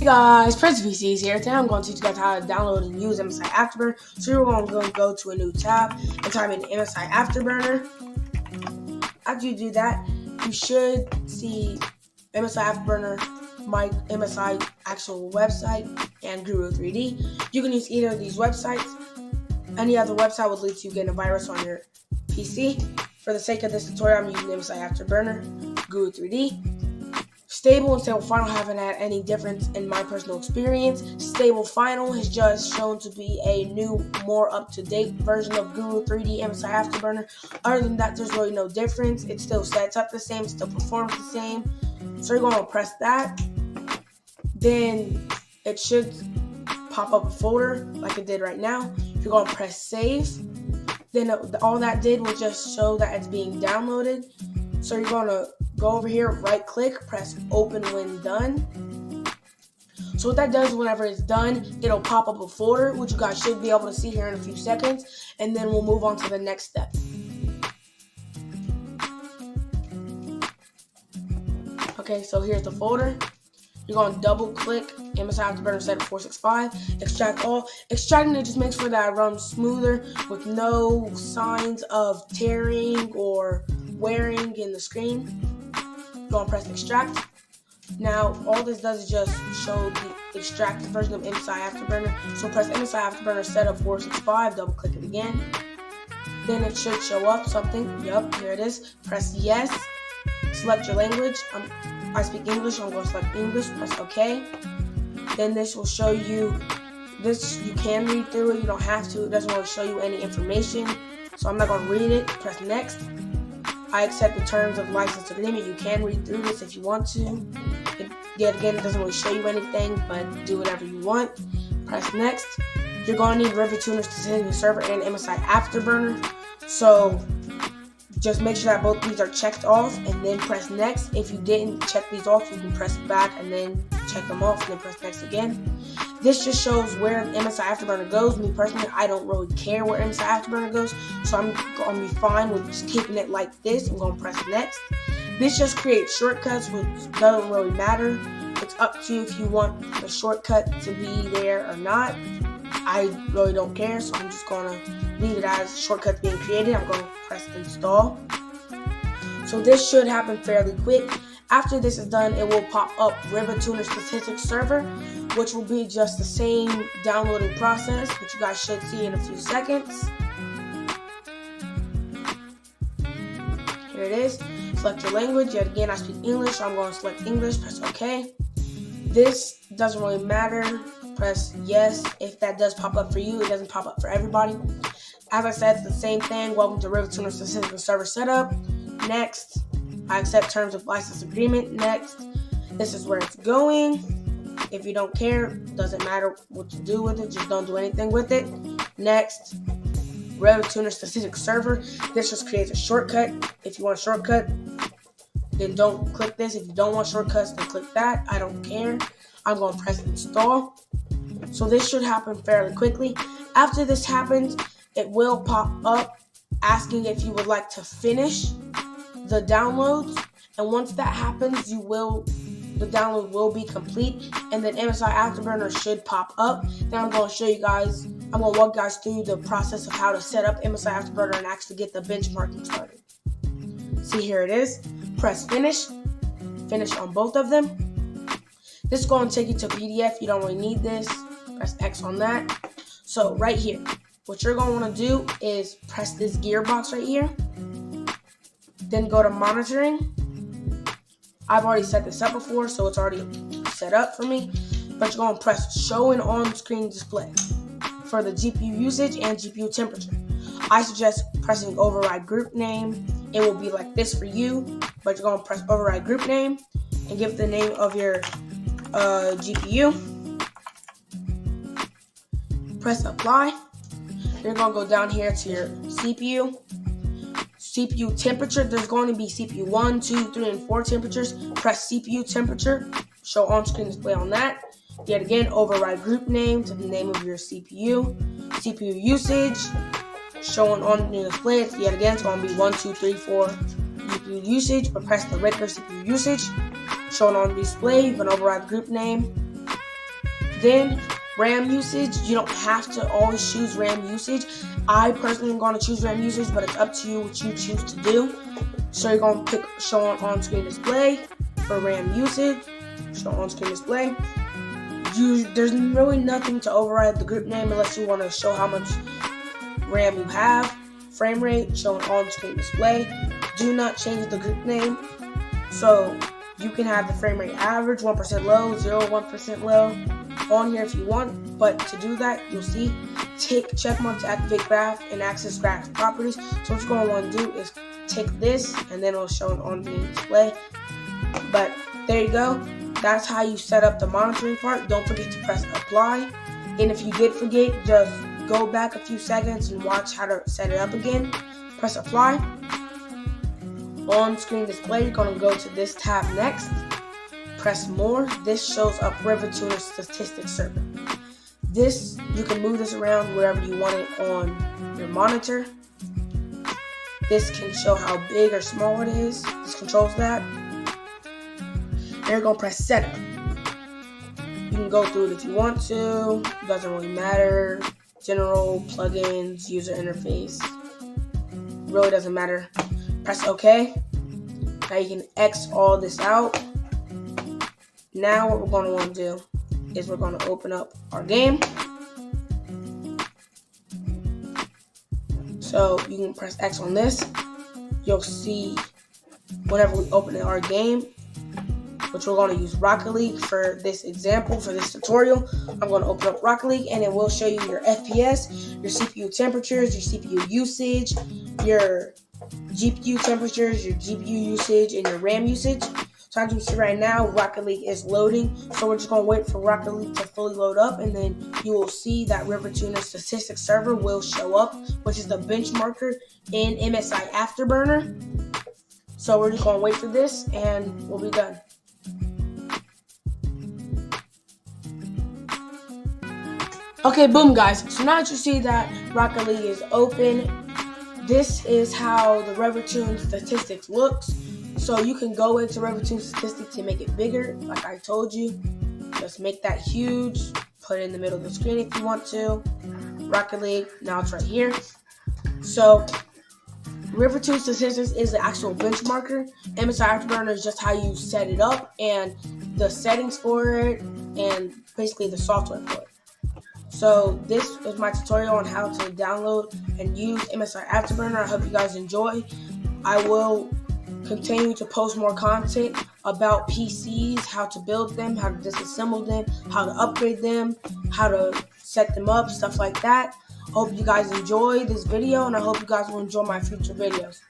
Hey guys, Prince VCs here. Today I'm going to teach you guys how to download and use MSI Afterburner. So you're going to go to a new tab and type in MSI Afterburner. After you do that, you should see MSI Afterburner, my MSI actual website, and Guru 3D. You can use either of these websites. Any other website will lead to you getting a virus on your PC. For the sake of this tutorial, I'm using MSI Afterburner, Guru 3D. Stable and Stable Final haven't had any difference in my personal experience. Stable Final has just shown to be a new, more up-to-date version of Guru 3D MSI Afterburner. Other than that, there's really no difference. It still sets up the same, still performs the same. So you're going to press that. Then it should pop up a folder like it did right now. You're going to press Save. Then all that did was just show that it's being downloaded. So you're going to go over here, right click, press open when done. So what that does, whenever it's done, it'll pop up a folder, which you guys should be able to see here in a few seconds, and then we'll move on to the next step. Okay, so here's the folder. You're going to double click MSI Afterburner setup 465, extract all. Extracting it just makes sure that it runs smoother with no signs of tearing or wearing in the screen. Go and press extract. Now all this does is just show the extracted version of MSI Afterburner. So press MSI Afterburner setup 465, double click it again. Then it should show up something. Yup, here it is. Press yes. Select your language. I speak English, so I'm going to select English. Press OK. Then this will show you this. You can read through it. You don't have to. It doesn't really show you any information. So I'm not going to read it. Press next. I accept the terms of license agreement. You can read through this if you want to. Yet again, it doesn't really show you anything, but do whatever you want. Press next. You're going to need Rivet Tuners to send your server and MSI Afterburner. So just make sure that both these are checked off and then press next. If you didn't check these off, you can press back and then check them off and then press next again. This just shows where MSI Afterburner goes. Me personally, I don't really care where MSI Afterburner goes, so I'm going to be fine with just keeping it like this. I'm going to press next. This just creates shortcuts, which doesn't really matter. It's up to you if you want the shortcut to be there or not. I really don't care, so I'm just going to leave it as shortcuts being created. I'm going to press install. So this should happen fairly quick. After this is done, it will pop up Rivet Tuner Statistics Server, which will be just the same downloading process, which you guys should see in a few seconds. Here it is. Select your language. Yet again, I speak English, so I'm going to select English. Press OK. This doesn't really matter. Press yes. If that does pop up for you, it doesn't pop up for everybody. As I said, it's the same thing. Welcome to Rivet Tuner Statistics Server setup. Next. I accept terms of license agreement. Next. This is where it's going. If you don't care, doesn't matter what you do with it. Just don't do anything with it. Next. Rivet Tuner Statistics Server. This just creates a shortcut. If you want a shortcut, then don't click this. If you don't want shortcuts, then click that. I don't care. I'm going to press install. So this should happen fairly quickly. After this happens, it will pop up asking if you would like to finish the downloads, and once that happens, the download will be complete, and then MSI Afterburner should pop up. Then I'm going to walk you guys through the process of how to set up MSI Afterburner and actually get the benchmarking started. See, here it is. Press finish on both of them. This is going to take you to PDF. You don't really need this. Press X on that. So right here, what you're going to want to do is press this gearbox right here. Then go to monitoring. I've already set this up before, so it's already set up for me. But you're going to press show an on-screen display for the GPU usage and GPU temperature. I suggest pressing override group name. It will be like this for you, but you're going to press override group name and give the name of your GPU. Press apply. You're going to go down here to your CPU. CPU temperature, there's going to be CPU 1, 2, 3, and 4 temperatures. Press CPU temperature, show on-screen display on that. Yet again, override group name to the name of your CPU. CPU usage, showing on the display. Yet again, it's going to be 1, 2, 3, 4 CPU usage, but press the regular CPU usage. Shown on display, you can override the group name. Then RAM usage, you don't have to always choose RAM usage. I personally am going to choose RAM usage, but it's up to you what you choose to do. So you're going to pick show on-screen display for RAM usage. Show on-screen display. There's really nothing to override the group name unless you want to show how much RAM you have. Frame rate, show on-screen display. Do not change the group name. So you can have the frame rate average, 1% low, 0, 1% low on here if you want. But to do that, you'll see check mark to activate graph and access graph properties. So what you're going to want to do is take this and then it'll show it on the display. But there you go. That's how you set up the monitoring part. Don't forget to press apply. And if you did forget, just go back a few seconds and watch how to set it up again. Press apply. On screen display, you're going to go to this tab next. Press more. This shows up RiverTuner statistics server. This, you can move this around wherever you want it on your monitor. This can show how big or small it is. This controls that. And you're going to press setup. You can go through it if you want to. It doesn't really matter. General, plugins, user interface. Really doesn't matter. Press OK. Now you can X all this out. Now what we're going to want to do is we're going to open up our game. So you can press X on this. You'll see whenever we open our game, which we're going to use Rocket League for this example, for this tutorial. I'm going to open up Rocket League and it will show you your FPS, your CPU temperatures, your CPU usage, your GPU temperatures, your GPU usage, and your RAM usage. So as you can see right now, Rocket League is loading. So we're just going to wait for Rocket League to fully load up, and then you will see that RiverTuner statistics server will show up, which is the benchmarker in MSI Afterburner. So we're just going to wait for this, and we'll be done. Okay, boom, guys. So now that you see that Rocket League is open, this is how the RiverTuner statistics looks. So you can go into RiverTuner statistics to make it bigger, like I told you. Just make that huge, put it in the middle of the screen if you want to. Rocket League, now it's right here. So RiverTuner statistics is the actual benchmarker. MSI Afterburner is just how you set it up and the settings for it and basically the software for it. So this is my tutorial on how to download and use MSI Afterburner. I hope you guys enjoy. I will continue to post more content about PCs, how to build them, how to disassemble them, how to upgrade them, how to set them up, stuff like that. Hope you guys enjoy this video, and I hope you guys will enjoy my future videos.